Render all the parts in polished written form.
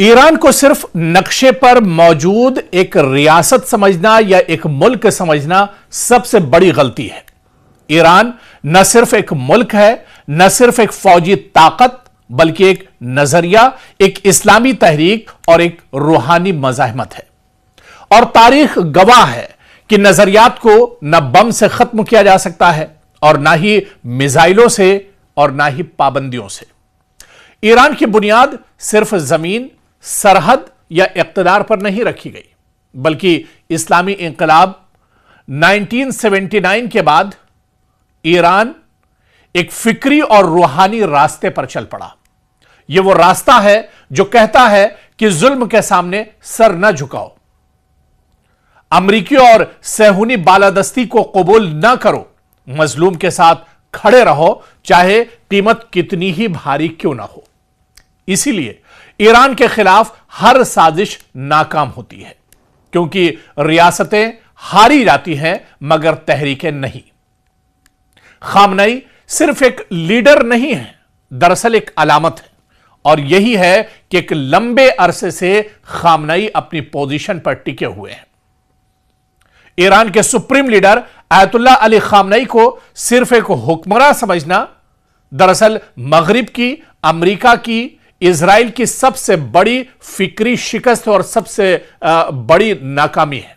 Iran को सिर्फ नक्शे पर मौजूद एक रियासत समझना या एक मुल्क समझना सबसे बड़ी गलती है। ईरान न सिर्फ एक मुल्क है, न सिर्फ एक फौजी ताकत, बल्कि एक नजरिया, एक इस्लामी तहरीक और एक रूहानी मज़ाहमत है। और तारीख गवाह है कि नजरियात को न बम से खत्म किया जा सकता है और ना ही मिसाइलों से और ना ही पाबंदियों से। ईरान की बुनियाद सिर्फ जमीन, सरहद या इक़्तिदार पर नहीं रखी गई, बल्कि इस्लामी इंक़िलाब 1979 के बाद ईरान एक फिक्री और रूहानी रास्ते पर चल पड़ा। यह वो रास्ता है जो कहता है कि जुल्म के सामने सर न झुकाओ, अमरीकी और सहूनी बालादस्ती को कबूल न करो, मजलूम के साथ खड़े रहो, चाहे कीमत कितनी ही भारी क्यों ना हो। इसीलिए ईरान के खिलाफ हर साजिश नाकाम होती है, क्योंकि रियासतें हारी जाती हैं मगर तहरीकें नहीं। खामनई सिर्फ एक लीडर नहीं है, दरअसल एक अलामत है, और यही है कि एक लंबे अरसे से खामनई अपनी पोजीशन पर टिके हुए हैं। ईरान के सुप्रीम लीडर आयतुल्लाह अली खामनई को सिर्फ एक हुक्मरान समझना दरअसल मगरिब की, अमेरिका की, इजराइल की सबसे बड़ी फिक्री शिकस्त और सबसे बड़ी नाकामी है,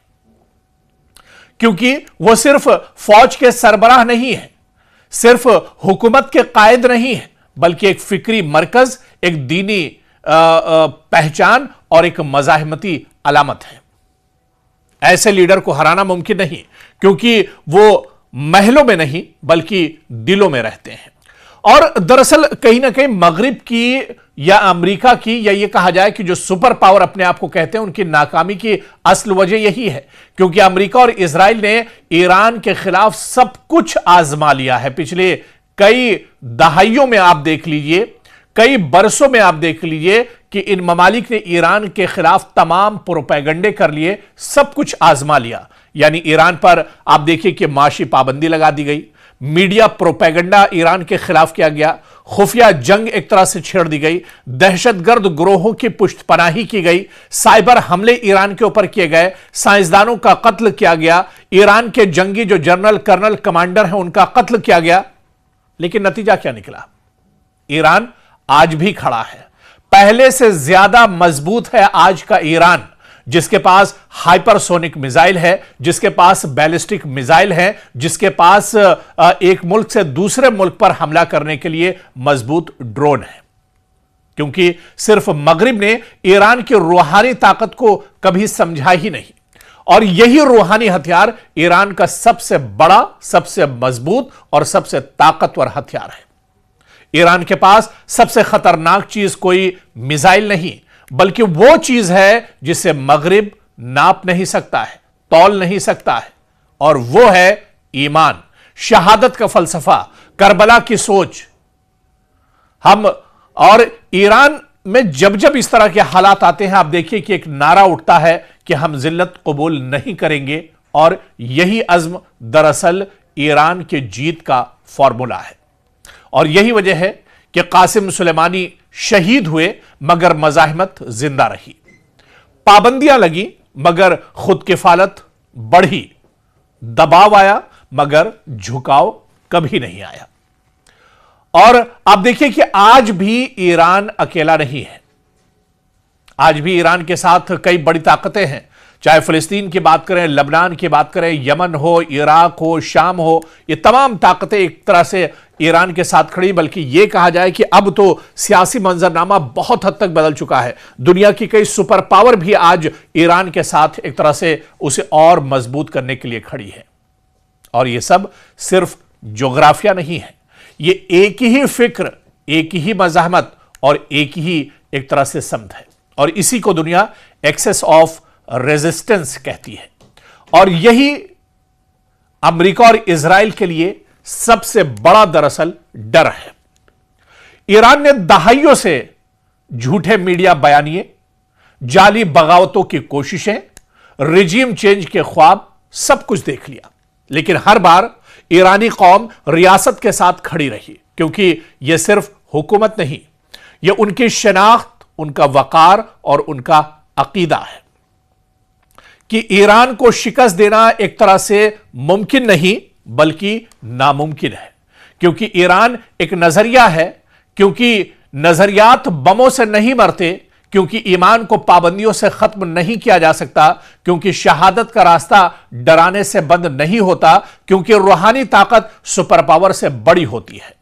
क्योंकि वह सिर्फ फौज के सरबराह नहीं है, सिर्फ हुकूमत के कायद नहीं है, बल्कि एक फिक्री मरकज, एक दीनी पहचान और एक मज़ाहमती अलामत है। ऐसे लीडर को हराना मुमकिन नहीं, क्योंकि वो महलों में नहीं बल्कि दिलों में रहते हैं। और दरअसल कहीं ना कहीं मगरिब की या अमेरिका की, या ये कहा जाए कि जो सुपर पावर अपने आप को कहते हैं, उनकी नाकामी की असल वजह यही है, क्योंकि अमेरिका और इजराइल ने ईरान के खिलाफ सब कुछ आजमा लिया है। पिछले कई दहाइयों में आप देख लीजिए, कई बरसों में आप देख लीजिए कि इन ममालिक ने ईरान के खिलाफ तमाम प्रोपेगेंडे कर लिए, सब कुछ आजमा लिया। यानी ईरान पर आप देखिए कि माशी पाबंदी लगा दी गई, मीडिया प्रोपेगेंडा ईरान के खिलाफ किया गया, खुफिया जंग एक तरह से छेड़ दी गई, दहशतगर्द ग्रोहों की पुष्टपनाही की गई, साइबर हमले ईरान के ऊपर किए गए, साइंसदानों का कत्ल किया गया, ईरान के जंगी जो जनरल कर्नल कमांडर हैं उनका कत्ल किया गया। लेकिन नतीजा क्या निकला? ईरान आज भी खड़ा है, पहले से ज्यादा मजबूत है आज का ईरान, जिसके पास हाइपरसोनिक मिसाइल है, जिसके पास बैलिस्टिक मिसाइल है, जिसके पास एक मुल्क से दूसरे मुल्क पर हमला करने के लिए मजबूत ड्रोन है। क्योंकि सिर्फ मगरिब ने ईरान की रूहानी ताकत को कभी समझा ही नहीं, और यही रूहानी हथियार ईरान का सबसे बड़ा, सबसे मजबूत और सबसे ताकतवर हथियार है। ईरान के पास सबसे खतरनाक चीज कोई मिसाइल नहीं, बल्कि वो चीज है जिसे मगरिब नाप नहीं सकता है, तौल नहीं सकता है, और वो है ईमान, शहादत का फलसफा, करबला की सोच। हम और ईरान में जब जब इस तरह के हालात आते हैं, आप देखिए कि एक नारा उठता है कि हम जिल्लत कबूल नहीं करेंगे, और यही अज़्म दरअसल ईरान की जीत का फॉर्मूला है। और यही वजह है कि कासिम सुलेमानी शहीद हुए मगर मज़ाहमत जिंदा रही, पाबंदियां लगी मगर खुद किफालत बढ़ी, दबाव आया मगर झुकाव कभी नहीं आया। और आप देखिए कि आज भी ईरान अकेला नहीं है, आज भी ईरान के साथ कई बड़ी ताकतें हैं, चाहे फिलिस्तीन की बात करें, लबनान की बात करें, यमन हो, इराक हो, शाम हो, ये तमाम ताकतें एक तरह से ईरान के साथ खड़ी। बल्कि यह कहा जाए कि अब तो सियासी मंजरनामा बहुत हद तक बदल चुका है, दुनिया की कई सुपर पावर भी आज ईरान के साथ एक तरह से उसे और मजबूत करने के लिए खड़ी है। और यह सब सिर्फ जोग्राफिया नहीं है, ये एक ही फिक्र, एक ही मज़ाहमत और एक ही एक तरह से समझ है, और इसी को दुनिया एक्सेस ऑफ रेजिस्टेंस कहती है। और यही अमेरिका और इजराइल के लिए सबसे बड़ा दरअसल डर है। ईरान ने दहाइयों से झूठे मीडिया बयानिए, जाली बगावतों की कोशिशें, रिजीम चेंज के ख्वाब, सब कुछ देख लिया, लेकिन हर बार ईरानी कौम रियासत के साथ खड़ी रही, क्योंकि यह सिर्फ हुकूमत नहीं, यह उनकी शनाख्त, उनका वकार और उनका अकीदा है कि ईरान को शिकस्त देना एक तरह से मुमकिन नहीं बल्कि नामुमकिन है, क्योंकि ईरान एक नजरिया है, क्योंकि नजरियात बमों से नहीं मरते, क्योंकि ईमान को पाबंदियों से खत्म नहीं किया जा सकता, क्योंकि शहादत का रास्ता डराने से बंद नहीं होता, क्योंकि रूहानी ताकत सुपर पावर से बड़ी होती है।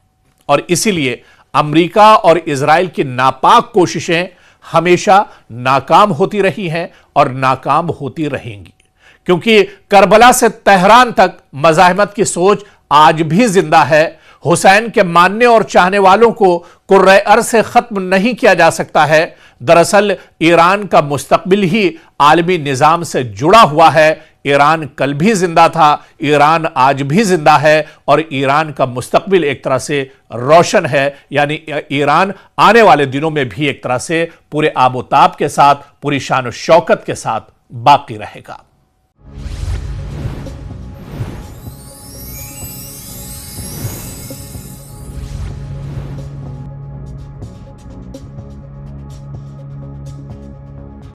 और इसीलिए अमेरिका और इजराइल की नापाक कोशिशें हमेशा नाकाम होती रही हैं और नाकाम होती रहेंगी, क्योंकि करबला से तेहरान तक मज़ाहिमत की सोच आज भी जिंदा है। हुसैन के मानने और चाहने वालों को कुर्रे अर्ज़ से खत्म नहीं किया जा सकता है। दरअसल ईरान का मुस्तकबिल ही आलमी निज़ाम से जुड़ा हुआ है। ईरान कल भी जिंदा था, ईरान आज भी जिंदा है और ईरान का मुस्तकबिल एक तरह से रोशन है, यानी ईरान आने वाले दिनों में भी एक तरह से पूरे आबोताब के साथ, पूरी शान और शौकत के साथ बाकी रहेगा।